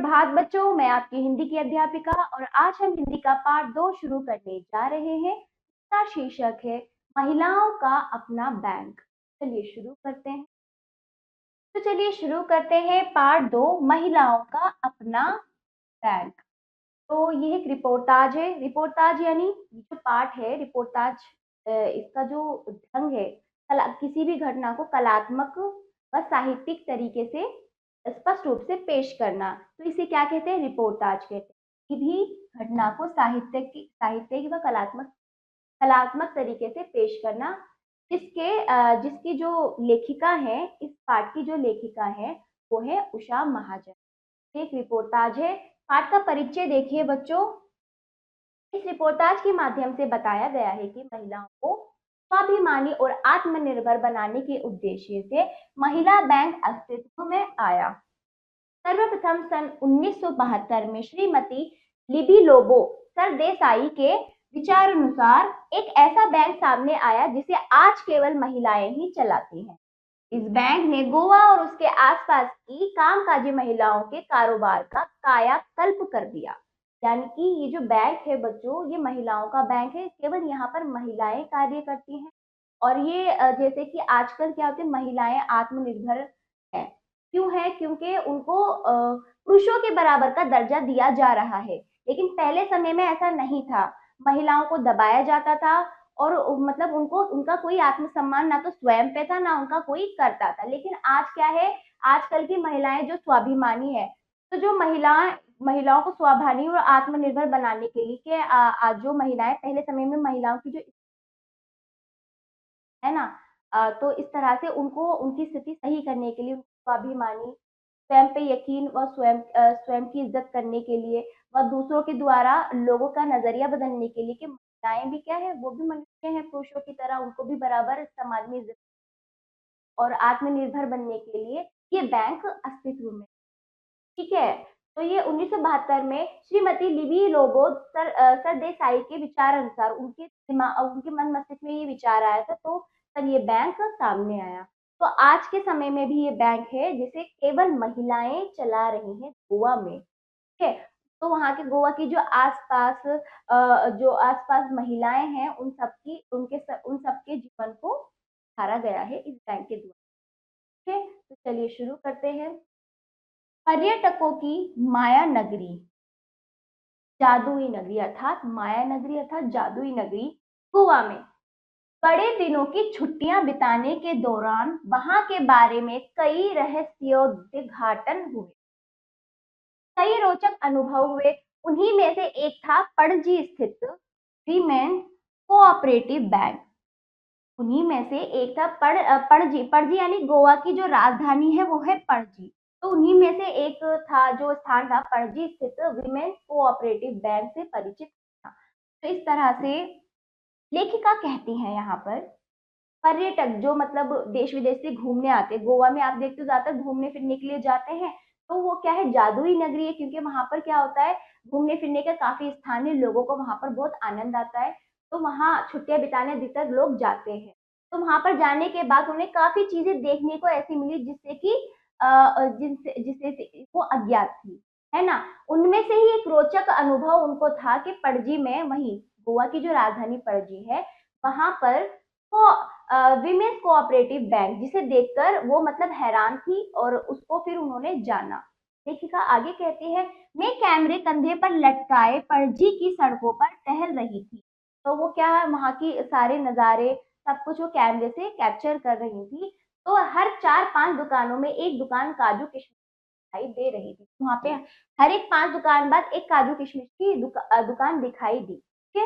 सुप्रभात बच्चों, मैं आपकी हिंदी की अध्यापिका और आज हम हिंदी का पाठ 2 शुरू करने जा रहे हैं। इसका शीर्षक है महिलाओं का अपना बैंक। चलिए शुरू करते हैं पाठ 2 महिलाओं का अपना बैंक। तो ये एक रिपोर्टाज है। रिपोर्टाज यानी जो पाठ है रिपोर्टाज, इसका जो ढंग है किसी भी घटना को कलात्मक व साहित्यिक तरीके से स्पष्ट रूप से पेश करना, तो इसे क्या कहते हैं? रिपोर्टाज कहते हैं। किसी भी घटना को साहित्यिक व कलात्मक तरीके से पेश करना, जिसकी जो लेखिका है, इस पाठ की जो लेखिका है वो है उषा महाजन। एक रिपोर्टाज है। पाठ का परिचय देखिए बच्चों। इस रिपोर्टाज के माध्यम से बताया गया है कि महिलाओं को स्वाभिमानी और आत्मनिर्भर बनाने के उद्देश्य से महिला बैंक अस्तित्व में आया। सर्वप्रथम सन 1972 में श्रीमती लिबी लोबो सरदेसाई के विचारानुसार एक ऐसा बैंक सामने आया जिसे आज केवल महिलाएं ही चलाती हैं। इस बैंक ने गोवा और उसके आसपास की कामकाजी महिलाओं के कारोबार का कायाकल्प कर दिया। यानी कि ये जो बैंक है बच्चों, ये महिलाओं का बैंक है। केवल यहाँ पर महिलाएं कार्य करती हैं और ये जैसे कि आजकल क्या होते हैं, महिलाएं आत्मनिर्भर है। क्यों है? क्योंकि उनको पुरुषों के बराबर का दर्जा दिया जा रहा है। लेकिन पहले समय में ऐसा नहीं था। महिलाओं को दबाया जाता था और मतलब उनका कोई आत्मसम्मान ना तो स्वयं पे था ना उनका कोई करता था। लेकिन आज क्या है, आजकल की महिलाएं जो स्वाभिमानी है, तो जो महिलाओं को स्वाभिमानी और आत्मनिर्भर बनाने के लिए जो महिलाएं पहले समय में महिलाओं की जो है ना, तो इस तरह से उनको उनकी स्थिति सही करने के लिए स्वाभिमानी, स्वयं पे यकीन व स्वयं की इज्जत करने के लिए व दूसरों के द्वारा लोगों का नजरिया बदलने के लिए कि महिलाएं भी क्या है, वो भी मनुष्य हैं पुरुषों की तरह, उनको भी बराबर समाज में इज्जत और आत्मनिर्भर बनने के लिए ये बैंक अस्तित्व में। ठीक है। तो ये 1972 में श्रीमती लिबी लोबो सरदेसाई के विचार अनुसार उनके मन मस्तिष्क में ये विचार आया था, तो तब ये बैंक सामने आया। तो आज के समय में भी ये बैंक है जिसे केवल महिलाएं चला रही हैं गोवा में। ठीक है। तो वहाँ के गोवा की जो आसपास महिलाएं हैं उन सबके जीवन को सुधारा गया है इस बैंक के द्वारा। ठीक है। तो चलिए शुरू करते हैं। पर्यटकों की माया नगरी, जादुई नगरी अर्थात माया नगरी अर्थात जादुई नगरी गोवा में बड़े दिनों की छुट्टियां बिताने के दौरान वहां के बारे में कई रहस्योद्घाटन हुए, कई रोचक अनुभव हुए। उन्हीं में से एक था पणजी स्थित वीमेन कोऑपरेटिव बैंक। उन्हीं में से एक था पणजी। पणजी यानी गोवा की जो राजधानी है वो है पणजी। तो उन्हीं में से एक था, जो स्थान था पणजी स्थित विमेन कोऑपरेटिव बैंक से परिचित था। तो इस तरह से लेखिका कहती है यहाँ पर पर्यटक जो मतलब देश विदेश से घूमने आते हैं गोवा में, आप देखते हो ज्यादातर घूमने फिरने के लिए जाते हैं। तो वो क्या है, जादुई नगरी है, क्योंकि वहां पर क्या होता है, घूमने फिरने का काफी स्थानीय लोगों को वहां पर बहुत आनंद आता है। तो वहां छुट्टियां बिताने अधिकतर लोग जाते हैं। तो वहां पर जाने के बाद उन्हें काफी चीजें देखने को ऐसी मिली जिससे कि जिनसे जिससे वो अज्ञात थी, है ना। उनमें से ही एक रोचक अनुभव उनको था कि पणजी में, वही गोवा की जो राजधानी पणजी है, वहां पर वो विमेन्स कोऑपरेटिव बैंक, जिसे देखकर वो मतलब हैरान थी और उसको फिर उन्होंने जाना। लेखिका आगे कहती है, मैं कैमरे कंधे पर लटकाए पणजी की सड़कों पर टहल रही थी। तो वो क्या है, वहां की सारे नजारे सब कुछ वो कैमरे से कैप्चर कर रही थी। तो हर 4-5 दुकानों में एक दुकान काजू किशमिश दिखाई दे रही थी। वहां पे हर एक 5 दुकान बाद एक काजू किशमिश की दुकान दिखाई दी। ठीक है।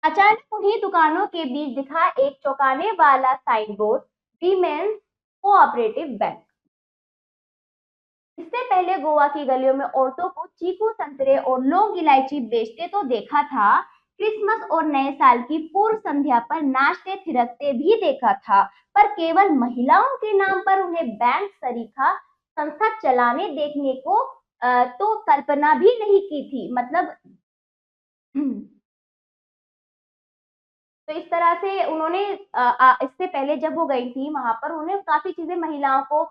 अचानक उन्हीं दुकानों के बीच दिखा एक चौंकाने वाला sign board, women's cooperative bank. इससे पहले गोवा की गलियों में औरतों को चीकू, संतरे और लौंग इलायची बेचते तो देखा था, क्रिसमस और नए साल की पूर्व संध्या पर नाचते थिरकते भी देखा था, पर केवल महिलाओं के नाम पर उन्हें बैंक सरीखा संस्था चलाने देखने को तो कल्पना भी नहीं की थी। मतलब तो इस तरह से उन्होंने इससे पहले जब वो गई थी वहां पर, उन्हें काफी चीजें महिलाओं को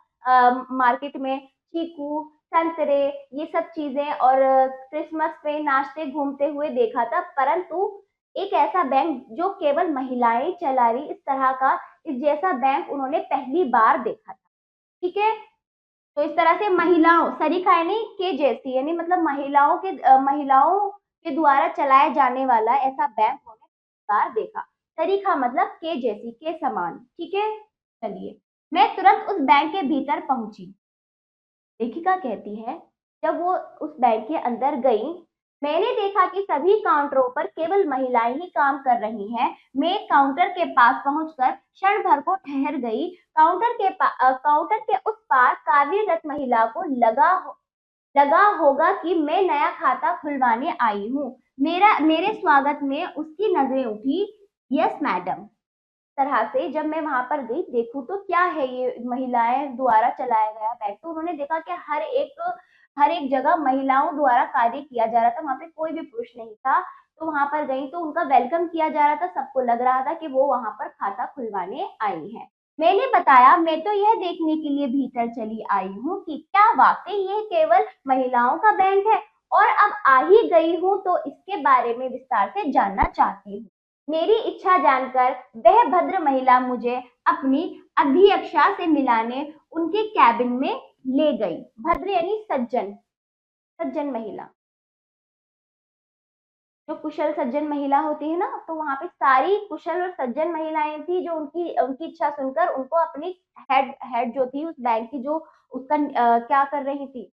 मार्केट में चीकू, संतरे, ये सब चीजें और क्रिसमस पे नाचते घूमते हुए देखा था, परंतु एक ऐसा बैंक जो केवल महिलाएं चला रही इस तरह का, इस जैसा बैंक उन्होंने पहली बार देखा था। ठीक है, तो इस तरह से महिलाओं, सरीखा यानी के जैसी, यानी मतलब महिलाओं के द्वारा चलाया जाने वाला ऐसा बैंक उन्होंने पहली बार देखा। सरीखा मतलब के जैसी, के समान। ठीक है, चलिए, मैं तुरंत उस बैंक के भीतर पहुंची। लेखिका कहती है, जब वो उस बैंक के अंदर गई, मैंने देखा कि सभी काउंटरों पर केवल महिलाएं ही काम कर रही हैं। मैं एक काउंटर के पास पहुंचकर क्षण भर को ठहर गई। काउंटर के उस पार कार्यरत महिला को लगा होगा कि मैं नया खाता खुलवाने आई हूँ। मेरे स्वागत में उसकी नजरें उठी। Yes madam. तरह से जब मैं वहां पर गई, देखूं तो क्या है, ये महिलाएं द्वारा चलाया गया बैंक। तो उन्होंने देखा कि हर एक जगह महिलाओं द्वारा कार्य किया जा रहा था, वहां पे कोई भी पुरुष नहीं था। तो वहां पर गई तो उनका वेलकम किया जा रहा था, सबको लग रहा था कि वो वहां पर खाता खुलवाने आई है। मैंने बताया, मैं तो यह देखने के लिए भीतर चली आई हूँ कि क्या वाकई ये केवल महिलाओं का बैंक है, और अब आ ही गई हूँ तो इसके बारे में विस्तार से जानना चाहती हूँ। मेरी इच्छा जानकर वह भद्र महिला मुझे अपनी अध्यक्षा से मिलाने उनके कैबिन में ले गई। भद्र यानी सज्जन, सज्जन महिला, जो कुशल सज्जन महिला होती है ना, तो वहां पे सारी कुशल और सज्जन महिलाएं थी, जो उनकी उनकी इच्छा सुनकर उनको अपनी हेड जो थी उस बैंक की, जो उसका क्या कर रही थी,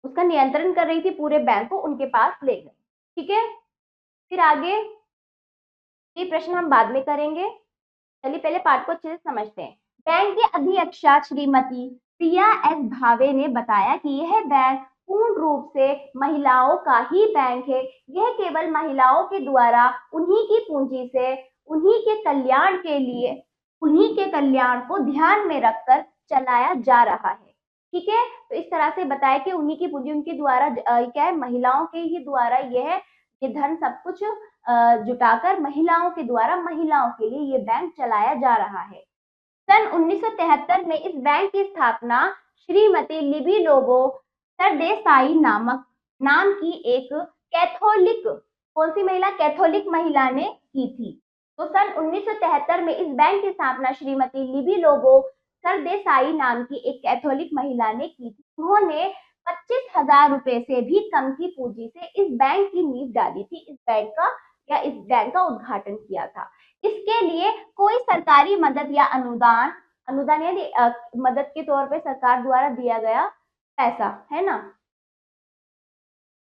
उसका नियंत्रण कर रही थी पूरे बैंक को, उनके पास ले गई। ठीक है, फिर आगे ये प्रश्न हम बाद में करेंगे। चलिए पहले पाठ को अच्छे से समझते हैं। बैंक की अध्यक्षा श्रीमती प्रिया एस भावे ने बताया कि यह बैंक पूर्ण रूप से महिलाओं का ही बैंक है। यह केवल महिलाओं के द्वारा उन्हीं की पूंजी से उन्हीं के कल्याण के लिए, उन्हीं के कल्याण को ध्यान में रखकर चलाया जा रहा है। ठीक है, तो इस तरह से बताया कि उन्हीं की पूंजी, उनके द्वारा क्या है, महिलाओं के ही द्वारा ये धन सब कुछ जुटाकर महिलाओं के द्वारा महिलाओं के लिए ये बैंक चलाया जा रहा है। सन 1973 में इस बैंक की स्थापना श्रीमती लिबी लोबो सरदेसाई नाम की एक कैथोलिक, कौन सी महिला, कैथोलिक महिला ने की थी। तो सन 1973 में इस बैंक की स्थापना श्रीमती लिबी लोबो सरदेसाई नाम की एक कैथोलिक महिला ने की थी। उन्होंने 25,000 रुपए से भी कम की पूंजी से इस बैंक की नींव डाली थी, इस बैंक का उद्घाटन किया था। इसके लिए कोई सरकारी मदद या अनुदान, अनुदान यानी मदद के तौर पे सरकार द्वारा दिया गया पैसा, है ना।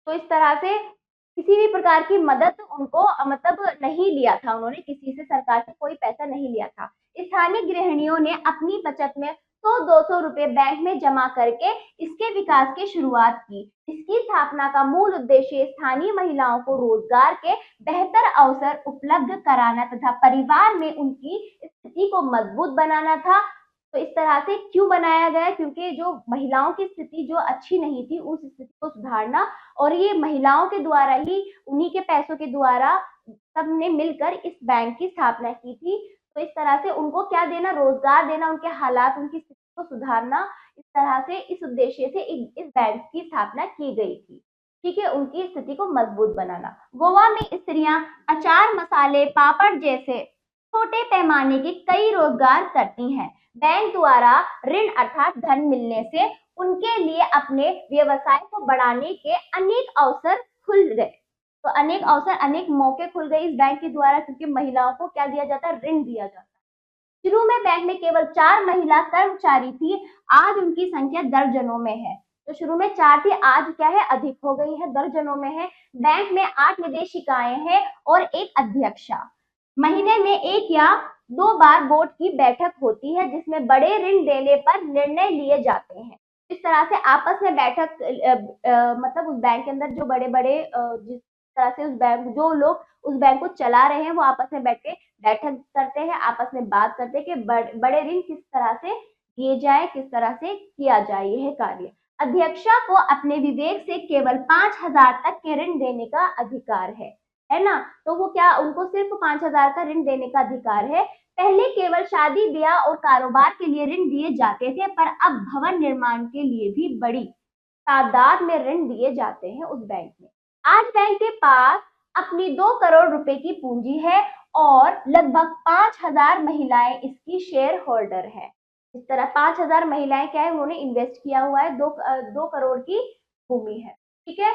तो इस तरह से किसी भी प्रकार की मदद उनको मतलब नहीं लिया था, उन्होंने किसी से, सरकार से कोई पैसा नहीं लिया था। स्थानीय गृहिणियों ने अपनी बचत में 100-200 रुपए बैंक में जमा करके इसके विकास की शुरुआत की। इसकी स्थापना का मूल उद्देश्य स्थानीय महिलाओं को रोजगार के बेहतर अवसर उपलब्ध कराना तथा परिवार में उनकी स्थिति को मजबूत बनाना था। तो इस तरह से क्यों बनाया गया, क्योंकि जो महिलाओं की स्थिति जो अच्छी नहीं थी, उस स्थिति को सुधारना, और ये महिलाओं के द्वारा ही, उन्हीं के पैसों के द्वारा सबने मिलकर इस बैंक की स्थापना की थी। तो इस तरह से उनको क्या देना, रोजगार देना, उनके हालात, उनकी स्थिति को सुधारना, इस तरह से इस उद्देश्य से इस बैंक की स्थापना की गई थी। ठीक है, उनकी स्थिति को मजबूत बनाना। गोवा में स्त्रियां अचार, मसाले, पापड़ जैसे छोटे पैमाने के कई रोजगार करती हैं। बैंक द्वारा ऋण अर्थात धन मिलने से उनके लिए अपने व्यवसाय को बढ़ाने के अनेक अवसर खुल गए। तो अनेक अवसर, अनेक मौके खुल गए इस बैंक के द्वारा, क्योंकि महिलाओं को क्या दिया जाता है, ऋण दिया जाता है। शुरू में बैंक में केवल 4 महिला कर्मचारी थी, आज उनकी संख्या दर्जनों में है। तो शुरू में 4 थी, आज क्या है, अधिक हो गई है, दर्जनों में है। बैंक में 8 निदेशिकाएं हैं और एक अध्यक्षा। महीने में 1 या 2 बार बोर्ड की बैठक होती है, जिसमें बड़े ऋण देने पर निर्णय लिए जाते हैं। इस तरह से आपस में बैठक, मतलब उस बैंक के अंदर जो बड़े बड़े जिस तरह से जो लोग उस बैंक को चला रहे हैं, वो आपस में बैठ के बैठक करते हैं, आपस में बात करते हैं कि बड़े ऋण किस तरह से दिए जाए, किस तरह से किया जाए यह कार्य। अध्यक्षा को अपने विवेक से केवल 5,000 तक के ऋण देने का अधिकार है ना। तो वो क्या, उनको सिर्फ 5,000 का ऋण देने का अधिकार है। पहले केवल शादी ब्याह और कारोबार के लिए ऋण दिए जाते थे, पर अब भवन निर्माण के लिए भी बड़ी तादाद में ऋण दिए जाते हैं उस बैंक में। आज बैंक के पास अपनी 2 करोड़ रुपए की पूंजी है और लगभग 5,000 महिलाएं इसकी शेयर होल्डर है। इस तरह 5,000 महिलाएं क्या है, उन्होंने इन्वेस्ट किया हुआ है, 2 करोड़ की भूमि है। ठीक है।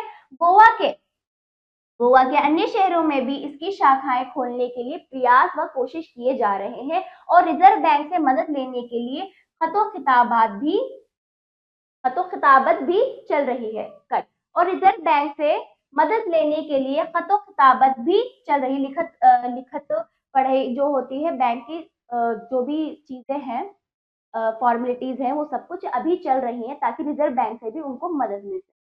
गोवा के अन्य शहरों में भी इसकी शाखाएं खोलने के लिए प्रयास व कोशिश किए जा रहे हैं और रिजर्व बैंक से मदद लेने के लिए खतो-खिताबत भी चल रही है। कट। और रिजर्व बैंक से मदद लेने के लिए खतो-खिताबत भी चल रही, लिखत पढ़ाई जो होती है बैंक की, जो भी चीजें हैं, फॉर्मेलिटीज हैं, वो सब कुछ अभी चल रही हैं ताकि रिजर्व बैंक से भी उनको मदद मिल सके।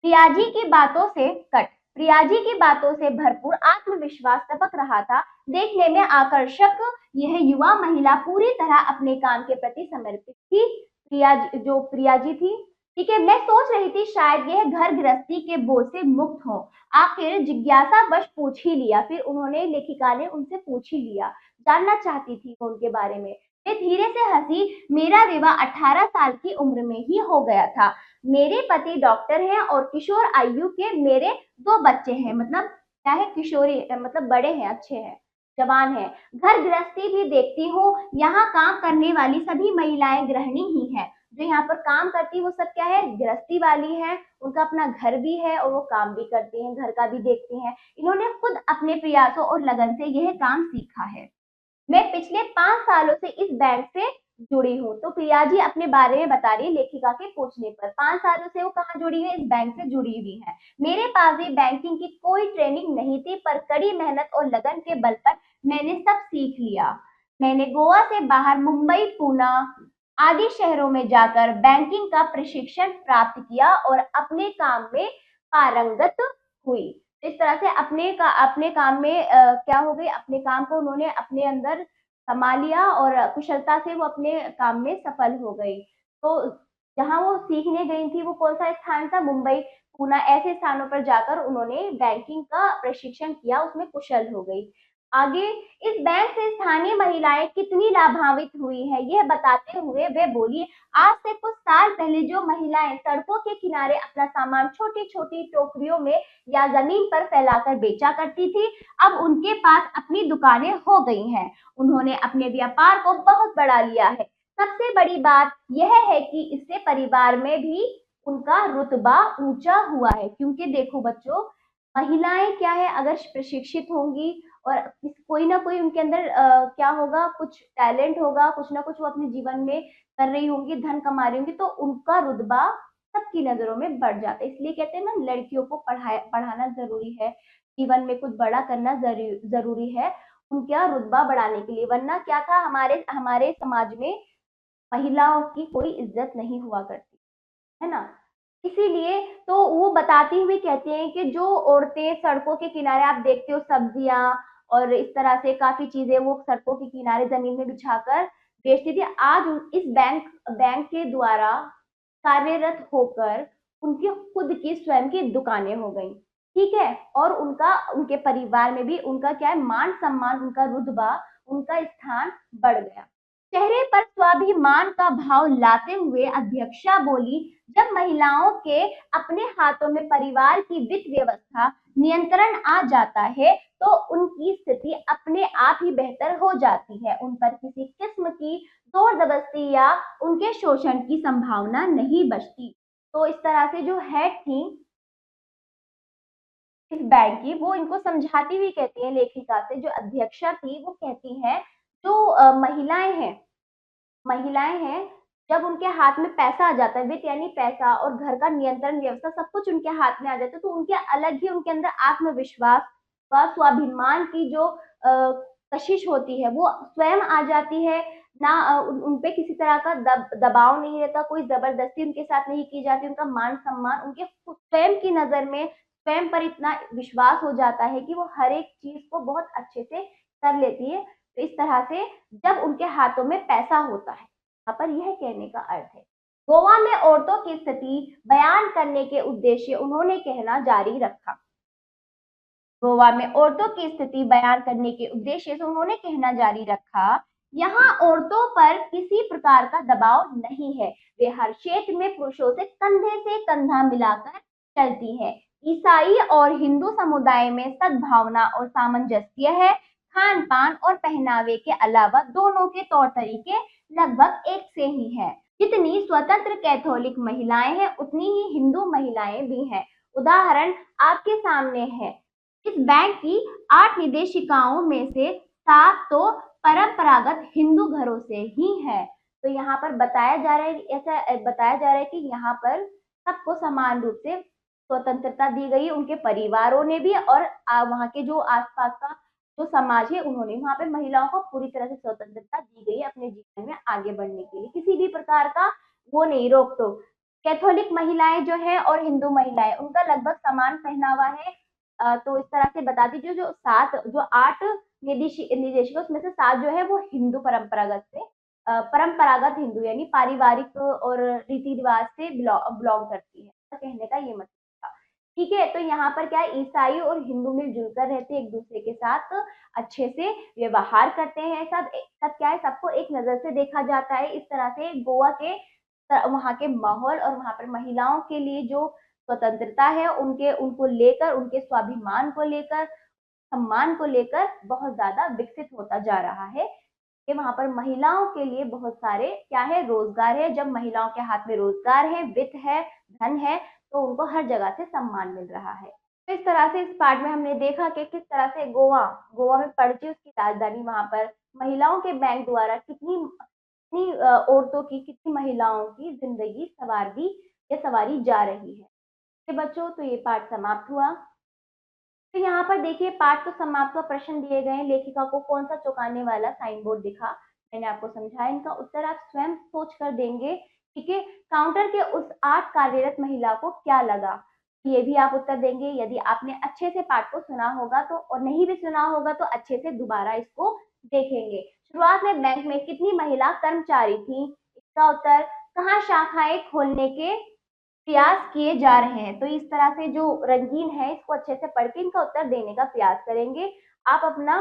प्रियाजी की बातों से भरपूर आत्मविश्वास टपक रहा था। देखने में आकर्षक यह युवा महिला पूरी तरह अपने काम के प्रति समर्पित थी। प्रियाजी थी, ठीक है। मैं सोच रही थी शायद यह घर गृहस्थी के बोझ से मुक्त हो। आखिर जिज्ञासावश पूछ ही लिया। फिर उन्होंने, लेखिका ने उनसे पूछ ही लिया, जानना चाहती थी वो उनके बारे में। वे धीरे से हंसी। मेरा विवाह 18 साल की उम्र में ही हो गया था। मेरे पति डॉक्टर हैं और किशोर आयु के मेरे 2 बच्चे हैं। मतलब क्या है, किशोरी मतलब बड़े हैं, अच्छे हैं, जवान है। घर गृहस्थी भी देखती हूँ। यहाँ काम करने वाली सभी महिलाएं गृहिणी ही हैं। जो यहाँ पर काम करती है वो सब क्या है, गृहस्थी वाली है। उनका अपना घर भी है और वो काम भी करती हैं, घर का भी देखती हैं। इन्होंने खुद अपने प्रयासों और लगन से यह काम सीखा है। मैं पिछले 5 सालों से इस बैंक से जुड़ी हूँ। तो प्रिया जी अपने बारे में बता रही है लेखिका के पूछने पर। 5 सालों से वो कहाँ जुड़ी है, इस बैंक से जुड़ी हुई है। मेरे पास भी बैंकिंग की कोई ट्रेनिंग नहीं थी, पर कड़ी मेहनत और लगन के बल पर मैंने सब सीख लिया। मैंने गोवा से बाहर मुंबई, पुणे आदि शहरों में जाकर बैंकिंग का प्रशिक्षण प्राप्त किया और अपने काम में पारंगत हुई। इस तरह से अपने काम में क्या हो गई, अपने काम को उन्होंने अपने अंदर समा लिया और कुशलता से वो अपने काम में सफल हो गई। तो जहां वो सीखने गई थी वो कौन सा स्थान था, मुंबई, पुणे, ऐसे स्थानों पर जाकर उन्होंने बैंकिंग का प्रशिक्षण किया, उसमें कुशल हो गई। आगे, इस बैंक से स्थानीय महिलाएं कितनी लाभान्वित हुई है यह बताते हुए वे बोली, आज से कुछ साल पहले जो महिलाएं सड़कों के किनारे अपना सामान छोटी छोटी टोकरियों में या जमीन पर फैलाकर बेचा करती थी, अब उनके पास अपनी दुकानें हो गई हैं। उन्होंने अपने व्यापार को बहुत बढ़ा लिया है। सबसे बड़ी बात यह है कि इससे परिवार में भी उनका रुतबा ऊंचा हुआ है। क्योंकि देखो बच्चों, महिलाएं क्या है, अगर प्रशिक्षित होंगी और कोई ना कोई उनके अंदर क्या होगा, कुछ टैलेंट होगा, कुछ ना कुछ वो अपने जीवन में कर रही होंगी, धन कमा रही होंगी, तो उनका रुतबा सबकी नजरों में बढ़ जाता है। इसलिए कहते हैं ना, लड़कियों को पढ़ाना जरूरी है, जीवन में कुछ बड़ा करना जरूरी है उनका रुतबा बढ़ाने के लिए। वरना क्या था, हमारे हमारे समाज में महिलाओं की कोई इज्जत नहीं हुआ करती है ना। इसीलिए तो वो बताती हुई कहते हैं कि जो औरतें सड़कों के किनारे आप देखते हो सब्जियां और इस तरह से काफी चीजें वो सड़कों के किनारे जमीन में बिछाकर बेचती थी, आज इस बैंक के द्वारा कार्यरत होकर उनकी खुद की स्वयं की दुकानें हो गई। ठीक है। और उनके परिवार में भी उनका क्या है, मान सम्मान, उनका रुतबा, उनका स्थान बढ़ गया। चेहरे पर स्वाभिमान का भाव लाते हुए अध्यक्षा बोली, जब महिलाओं के अपने हाथों में परिवार की वित्त व्यवस्था नियंत्रण आ जाता है तो उनकी स्थिति अपने आप ही बेहतर हो जाती है। उन पर किसी किस्म की जोर जबरदस्ती या उनके शोषण की संभावना नहीं बचती। तो इस तरह से जो हेड थी इस बैंक की, वो इनको समझाती हुई कहती है लेखिका से, जो अध्यक्षा थी वो कहती है, जो महिलाएं हैं, जब उनके हाथ में पैसा आ जाता है, वित्त यानी पैसा, और घर का नियंत्रण व्यवस्था सब कुछ उनके हाथ में आ जाता है, तो उनके अलग ही उनके अंदर आत्मविश्वास व स्वाभिमान की जो कशिश होती है वो स्वयं आ जाती है। ना उन पे किसी तरह का दबाव नहीं रहता, कोई जबरदस्ती उनके साथ नहीं की जाती। उनका मान सम्मान, उनके स्वयं की नजर में स्वयं पर इतना विश्वास हो जाता है कि वो हर एक चीज को बहुत अच्छे से कर लेती है। तो इस तरह से जब उनके हाथों में पैसा होता है, यहाँ पर यह कहने का अर्थ है। गोवा में औरतों की स्थिति बयान करने के उद्देश्य उन्होंने कहना जारी रखा। गोवा में औरतों की स्थिति बयान करने के उद्देश्य से उन्होंने कहना जारी रखा यहाँ औरतों पर किसी प्रकार का दबाव नहीं है, वे हर क्षेत्र में पुरुषों से कंधा मिलाकर चलती है। ईसाई और हिंदू समुदाय में सद्भावना और सामंजस्य है। खान पान और पहनावे के अलावा दोनों के तौर तरीके लगभग एक से ही है। जितनी स्वतंत्र कैथोलिक महिलाएं हैं उतनी ही हिंदू महिलाएं भी हैं। उदाहरण आपके सामने है। इस बैंक की 8 निर्देशिकाओं में से 7 तो परंपरागत हिंदू घरों से ही है। तो यहाँ पर बताया जा रहा है, ऐसा बताया जा रहा है कि यहाँ पर सबको समान रूप से स्वतंत्रता दी गई, उनके परिवारों ने भी और वहाँ के जो आसपास का जो समाज है उन्होंने, वहाँ पे महिलाओं को पूरी तरह से स्वतंत्रता दी गई है अपने जीवन में आगे बढ़ने के लिए, किसी भी प्रकार का वो नहीं रोक टोक। कैथोलिक महिलाएं जो है और हिंदू महिलाएं उनका लगभग समान पहनावा है। तो इस तरह से बता दीजिए, जो 8 निर्देशिका उसमें से 7 जो है वो हिंदू परंपरागत हिंदू यानी पारिवारिक और रीति रिवाज से बिलोंग करती है, तो कहने का ये मतलब था। ठीक है, तो यहाँ पर क्या है, ईसाई और हिंदू मिलजुल कर रहते हैं, एक दूसरे के साथ अच्छे से व्यवहार करते हैं, सब सब क्या है, सबको एक नजर से देखा जाता है। इस तरह से गोवा के वहाँ के माहौल और वहाँ पर महिलाओं के लिए जो स्वतंत्रता है उनके उनको लेकर, उनके स्वाभिमान को लेकर, सम्मान को लेकर बहुत ज्यादा विकसित होता जा रहा है कि वहां पर महिलाओं के लिए बहुत सारे क्या है, रोजगार है। जब महिलाओं के हाथ में रोजगार है, वित्त है, धन है, तो उनको हर जगह से सम्मान मिल रहा है। तो इस तरह से इस पार्ट में हमने देखा कि किस तरह से गोवा में पणजी उसकी राजधानी, वहां पर महिलाओं के बैंक द्वारा कितनी औरतों की, कितनी महिलाओं की जिंदगी सवारी जा रही है। तो बच्चों, तो ये पाठ समाप्त हुआ। तो यहाँ पर देखिए, पाठ तो समाप्त हुआ, प्रश्न दिए गए, लेखिका को कौन सा चौंकाने वाला साइन बोर्ड दिखा, मैंने आपको समझाया। इनका उत्तर आप स्वयं सोच कर देंगे। ठीक है, काउंटर के उस 8 कार्यरत महिला को क्या लगा, ये भी आप उत्तर देंगे। यदि आपने अच्छे से पाठ को सुना होगा तो, और नहीं भी सुना होगा तो अच्छे से दोबारा इसको देखेंगे। शुरुआत में बैंक में कितनी महिला कर्मचारी थी, इसका उत्तर कहाँ शाखाएं खोलने के प्रयास किए जा रहे हैं। तो इस तरह से जो रंगीन है इसको अच्छे से पढ़ के इनका उत्तर देने का प्रयास करेंगे। आप अपना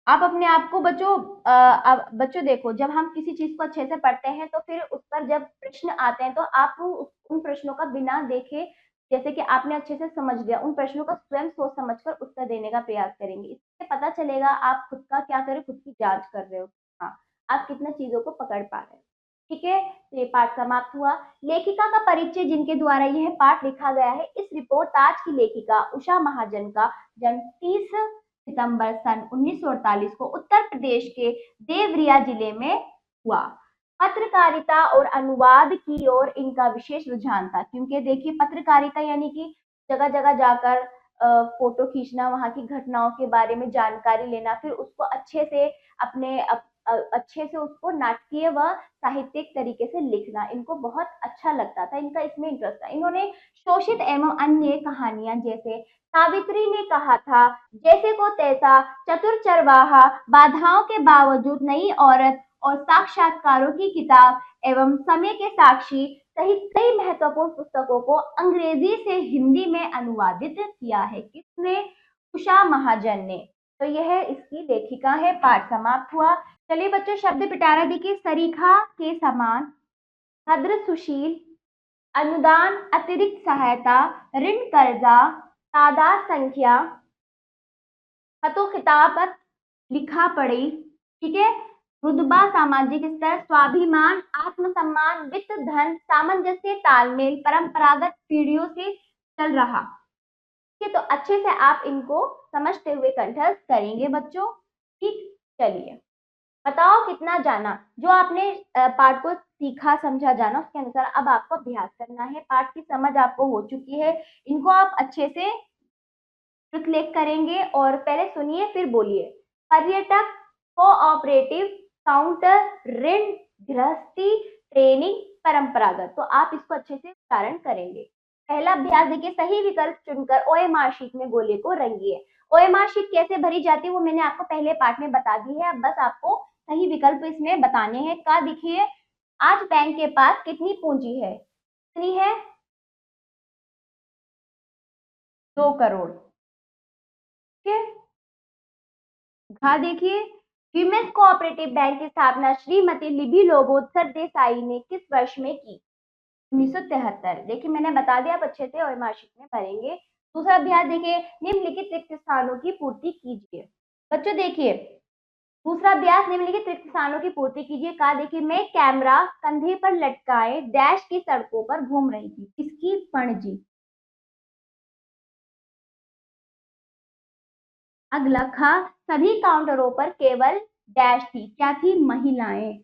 आप अपने आप को बच्चों, अब बच्चों देखो, जब हम किसी चीज को अच्छे से पढ़ते हैं तो फिर उस पर जब प्रश्न आते हैं तो आप उन प्रश्नों का बिना देखे, जैसे कि आपने अच्छे से समझ लिया, उन प्रश्नों का स्वयं सोच समझकर उत्तर देने का प्रयास करेंगे। इससे पता चलेगा आप खुद का क्या करें, खुद की जांच कर रहे हो, हाँ, आप कितना चीजों को पकड़ पा रहे हो। ठीक है, तो ये पाठ समाप्त हुआ। लेखिका का परिचय, जिनके द्वारा यह पाठ लिखा गया है। इस रिपोर्ट आज की लेखिका उषा महाजन का जन्म 30 सितंबर सन 1948 को उत्तर प्रदेश के देवरिया जिले में हुआ। पत्रकारिता और अनुवाद की ओर इनका विशेष रुझान था, क्योंकि देखिए पत्रकारिता यानी कि जगह जगह जाकर फोटो खींचना, वहां की घटनाओं के बारे में जानकारी लेना, फिर उसको अच्छे से उसको नाटकीय व साहित्यिक तरीके से लिखना, इनको बहुत अच्छा लगता था, इनका इसमें इंटरेस्ट था। इन्होंने शोषित एवं अन्य कहानियां, जैसे सावित्री ने कहा था, जैसे को तैसा, चतुर चरवाहा, बाधाओं के बावजूद नई औरत और साक्षात्कारों की किताब एवं समय के साक्षी सहित कई महत्वपूर्ण पुस्तकों को अंग्रेजी से हिंदी में अनुवादित किया है। किसने? उषा महाजन ने। तो यह इसकी लेखिका है। पाठ समाप्त हुआ। चलिए बच्चों, शब्द पिटारा देखिए। सरीखा के समान, भद्र सुशील, अनुदान, अतिरिक्त सहायता, ऋण, कर्जा, तादाद, संख्या, खतो खिताबत, लिखा पढ़ी। ठीक है, रुतबा, सामाजिक स्तर, स्वाभिमान, आत्मसम्मान, वित्त, धन, सामंजस्य, तालमेल, परंपरागत पीढ़ियों से चल रहा। ठीक है, तो अच्छे से आप इनको समझते हुए कंठस्थ करेंगे बच्चों। ठीक, चलिए बताओ कितना जाना। जो आपने पाठ को सीखा, समझा, जाना, उसके अनुसार अब आपको अभ्यास करना है। पाठ की समझ आपको हो चुकी है, इनको आप अच्छे से लेख करेंगे। और पहले सुनिए फिर बोलिए। पर्यटक, कोऑपरेटिव, काउंटर, ऋण, गृहस्थी, ट्रेनिंग, परंपरागत। तो आप इसको अच्छे से उच्चारण करेंगे। पहला अभ्यास देखिए, सही विकल्प चुनकर ओएमआर शीट में गोले को रंगिए। ओएमआर शीट कैसे भरी जाती है वो मैंने आपको पहले पार्ट में बता दी है। अब बस आपको सही विकल्प इसमें बताने हैं। का देखिए, आज बैंक के पास कितनी पूंजी है? कितनी है? 2 करोड़। ठीक है, घ देखिए, विमेंस कोऑपरेटिव बैंक की स्थापना श्रीमती लिबी लोबोत्सर देसाई ने किस वर्ष में की? 1973। देखिए मैंने बता दिया, आप अच्छे से और मार्कशीट में भरेंगे। दूसरा अभ्यास देखिए, निम्नलिखित रिक्त स्थानों की पूर्ति कीजिए। बच्चों देखिए, दूसरा अभ्यास, निम्नलिखित रिक्त स्थानों की पूर्ति कीजिए। कहा देखिए, मैं कैमरा कंधे पर लटकाए डैश की सड़कों पर घूम रही थी। इसकी पणजी। अगला ख, सभी काउंटरों पर केवल डैश थी। क्या थी? महिलाएं।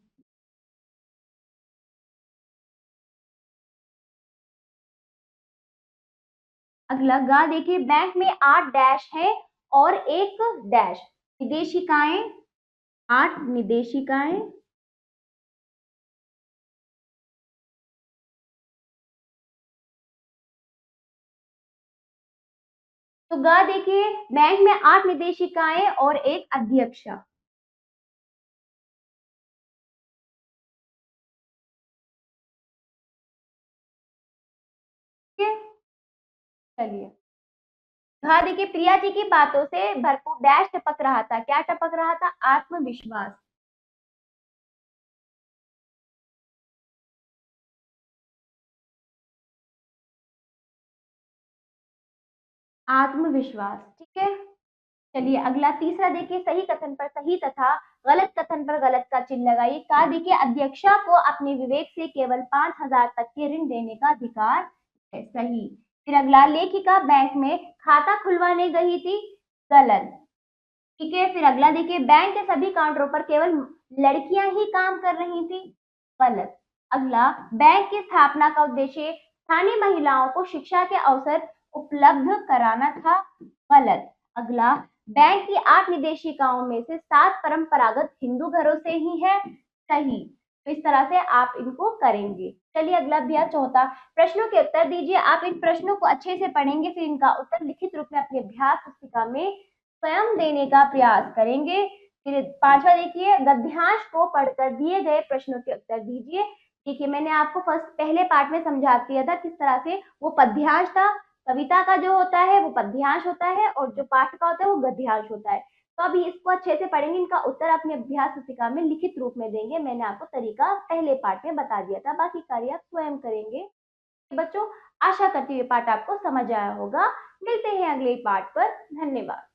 अगला गा देखिए, बैंक में 8 डैश है और एक डैश निदेशिकाएं। 8 निदेशिकाएं। तो गा देखिए, बैंक में 8 निदेशिकाएं और एक अध्यक्षा। ठीक है, चलिए। हाँ देखिए, प्रिया जी की बातों से भरपूर डैश टपक रहा था। क्या टपक रहा था? आत्मविश्वास। आत्मविश्वास, ठीक है। चलिए अगला तीसरा देखिए, सही कथन पर सही तथा गलत कथन पर गलत का चिन्ह लगाइए। कहा देखिए, अध्यक्षा को अपने विवेक से केवल 5,000 तक के ऋण देने का अधिकार है। सही। फिर अगला, लेखिका बैंक में खाता खुलवाने गई थी। गलत। ठीक है। फिर अगला देखिए, बैंक के सभी काउंटरों पर केवल लड़कियां ही काम कर रही थी। गलत। अगला, बैंक की स्थापना का उद्देश्य स्थानीय महिलाओं को शिक्षा के अवसर उपलब्ध कराना था। गलत। अगला, बैंक की 8 निदेशिकाओं में से 7 परंपरागत हिंदू घरों से ही है। सही। तो इस तरह से आप इनको करेंगे। चलिए अगला अभ्यास चौथा, प्रश्नों के उत्तर दीजिए। आप इन प्रश्नों को अच्छे से पढ़ेंगे, फिर इनका उत्तर लिखित रूप में अपनी अभ्यास पुस्तिका में स्वयं देने का प्रयास करेंगे। फिर पांचवा देखिए, गद्यांश को पढ़कर दिए गए प्रश्नों के उत्तर दीजिए। देखिए मैंने आपको पहले पार्ट में समझा दिया था किस तरह से वो पद्यांश था। कविता का जो होता है वो पद्यांश होता है और जो पाठ का होता है वो गद्यांश होता है। तो अभी इसको अच्छे से पढ़ेंगे, इनका उत्तर अपने अभ्यास पुस्तिका में लिखित रूप में देंगे। मैंने आपको तरीका पहले पार्ट में बता दिया था, बाकी कार्य आप स्वयं करेंगे। बच्चों, आशा करती हूँ ये पाठ आपको समझ आया होगा। मिलते हैं अगले पार्ट पर। धन्यवाद।